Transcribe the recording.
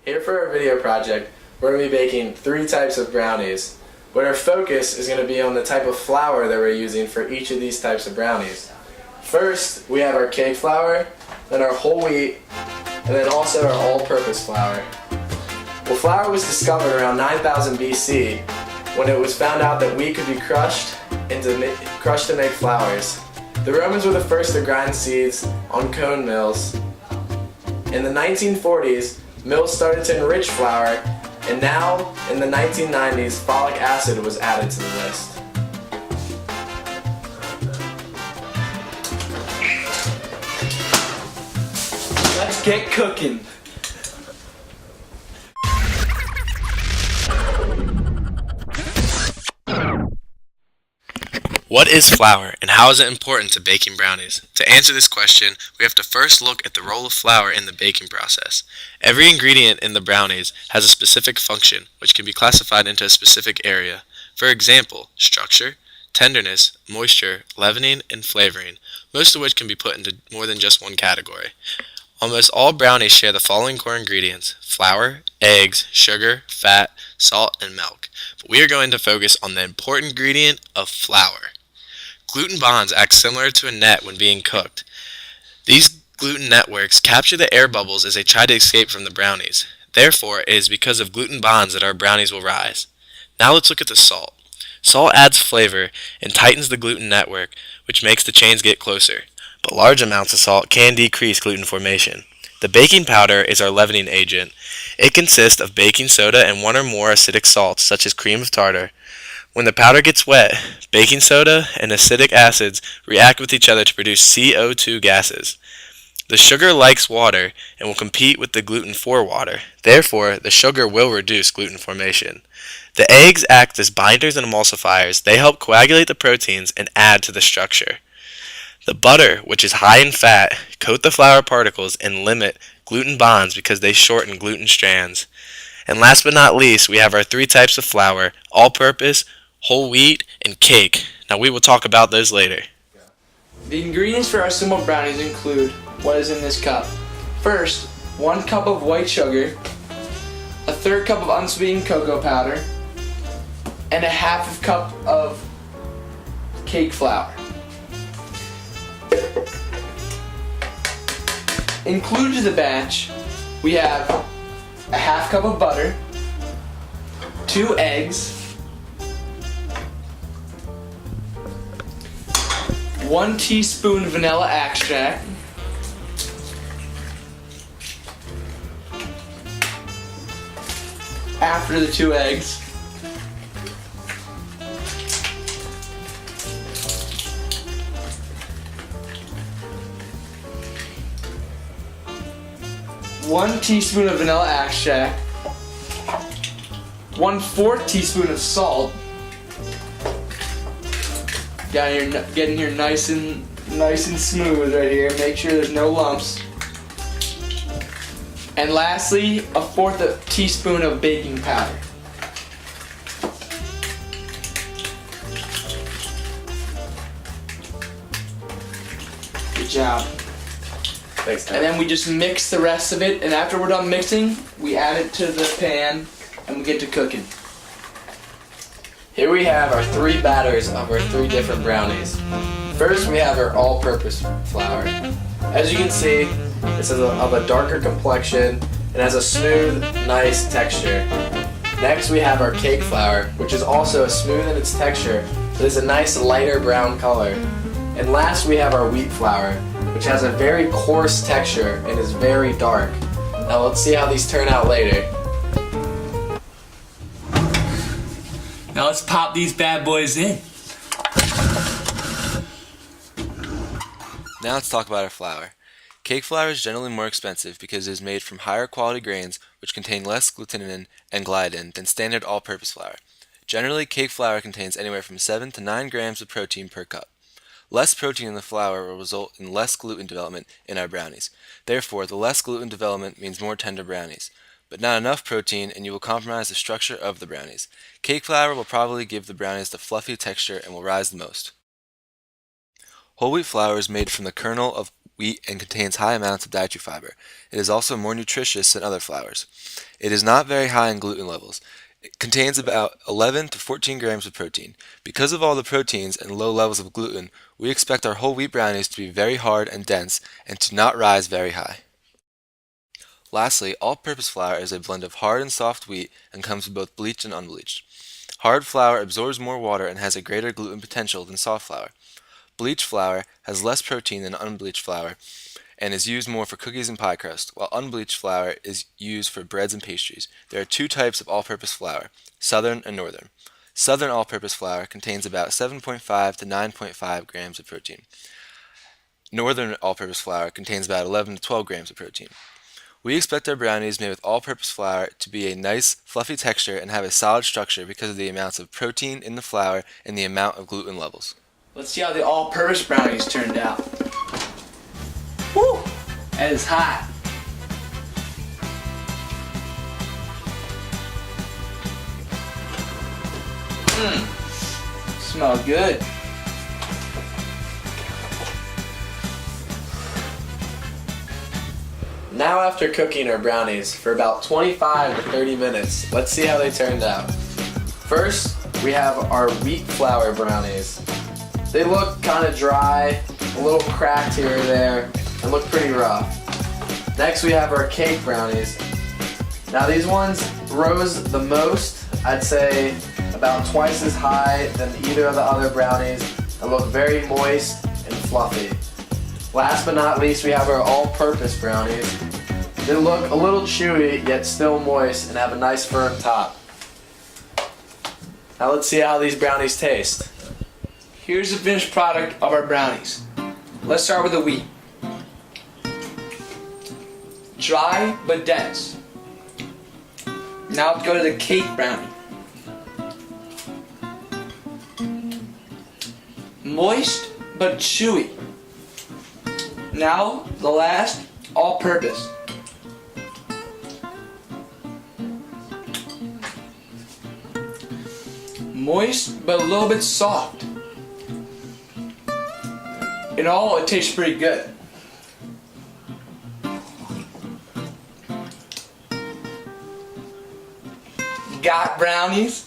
Here for our video project, we're going to be baking 3 types of brownies, but our focus is going to be on the type of flour that we're using for each of these types of brownies. First, we have our cake flour, then our whole wheat, and then also our all-purpose flour. Well, flour was discovered around 9000 BC when it was found out that wheat could be crushed to make flours. The Romans were the first to grind seeds on cone mills. In the 1940s, mills started to enrich flour, and now, in the 1990s, folic acid was added to the list. Let's get cooking. What is flour, and how is it important to baking brownies? To answer this question, we have to first look at the role of flour in the baking process. Every ingredient in the brownies has a specific function, which can be classified into a specific area. For example, structure, tenderness, moisture, leavening, and flavoring, most of which can be put into more than just one category. Almost all brownies share the following core ingredients: flour, eggs, sugar, fat, salt, and milk. But we are going to focus on the important ingredient of flour. Gluten bonds act similar to a net when being cooked. These gluten networks capture the air bubbles as they try to escape from the brownies. Therefore, it is because of gluten bonds that our brownies will rise. Now let's look at the salt. Salt adds flavor and tightens the gluten network, which makes the chains get closer. But large amounts of salt can decrease gluten formation. The baking powder is our leavening agent. It consists of baking soda and 1 or more acidic salts, such as cream of tartar. When the powder gets wet, baking soda and acidic acids react with each other to produce CO2 gases. The sugar likes water and will compete with the gluten for water. Therefore, the sugar will reduce gluten formation. The eggs act as binders and emulsifiers. They help coagulate the proteins and add to the structure. The butter, which is high in fat, coat the flour particles and limit gluten bonds because they shorten gluten strands. And last but not least, we have our 3 types of flour: all-purpose, whole wheat, and cake. Now we will talk about those later. The ingredients for our simple brownies include what is in this cup. First, 1 cup of white sugar, a 1/3 cup of unsweetened cocoa powder, and a 1/2 cup of cake flour. Included in the batch, we have a 1/2 cup of butter, 2 eggs, 1 teaspoon vanilla extract, after the 2 eggs, one teaspoon of vanilla extract, 1/4 teaspoon of salt. Getting here nice and smooth right here. Make sure there's no lumps. And lastly, a 1/4 teaspoon of baking powder. Good job. Thanks, Tom. And then we just mix the rest of it, and after we're done mixing, we add it to the pan and we get to cooking. Here we have our 3 batters of our 3 different brownies. First, we have our all-purpose flour. As you can see, this is of a darker complexion and has a smooth, nice texture. Next, we have our cake flour, which is also smooth in its texture, but is a nice lighter brown color. And last, we have our wheat flour, which has a very coarse texture and is very dark. Now let's see how these turn out later. Now let's pop these bad boys in. Now let's talk about our flour. Cake flour is generally more expensive because it is made from higher quality grains which contain less glutenin and gliadin than standard all-purpose flour. Generally, cake flour contains anywhere from 7 to 9 grams of protein per cup. Less protein in the flour will result in less gluten development in our brownies. Therefore, the less gluten development means more tender brownies. But not enough protein and you will compromise the structure of the brownies. Cake flour will probably give the brownies the fluffy texture and will rise the most. Whole wheat flour is made from the kernel of wheat and contains high amounts of dietary fiber. It is also more nutritious than other flours. It is not very high in gluten levels. It contains about 11 to 14 grams of protein. Because of all the proteins and low levels of gluten, we expect our whole wheat brownies to be very hard and dense and to not rise very high. Lastly, all-purpose flour is a blend of hard and soft wheat and comes with both bleached and unbleached. Hard flour absorbs more water and has a greater gluten potential than soft flour. Bleached flour has less protein than unbleached flour and is used more for cookies and pie crust, while unbleached flour is used for breads and pastries. There are two types of all-purpose flour, Southern and Northern. Southern all-purpose flour contains about 7.5 to 9.5 grams of protein. Northern all-purpose flour contains about 11 to 12 grams of protein. We expect our brownies made with all-purpose flour to be a nice, fluffy texture and have a solid structure because of the amounts of protein in the flour and the amount of gluten levels. Let's see how the all-purpose brownies turned out. Woo! That is hot. Smell good. Now after cooking our brownies for about 25 to 30 minutes, let's see how they turned out. First, we have our wheat flour brownies. They look kind of dry, a little cracked here or there, and look pretty rough. Next we have our cake brownies. Now these ones rose the most, I'd say about twice as high than either of the other brownies, and look very moist and fluffy. Last but not least, we have our all-purpose brownies. They look a little chewy, yet still moist, and have a nice firm top. Now let's see how these brownies taste. Here's the finished product of our brownies. Let's start with the wheat. Dry but dense. Now let's go to the cake brownie. Moist but chewy. Now the last, all-purpose. Moist but a little bit soft. In all, it tastes pretty good. Got brownies?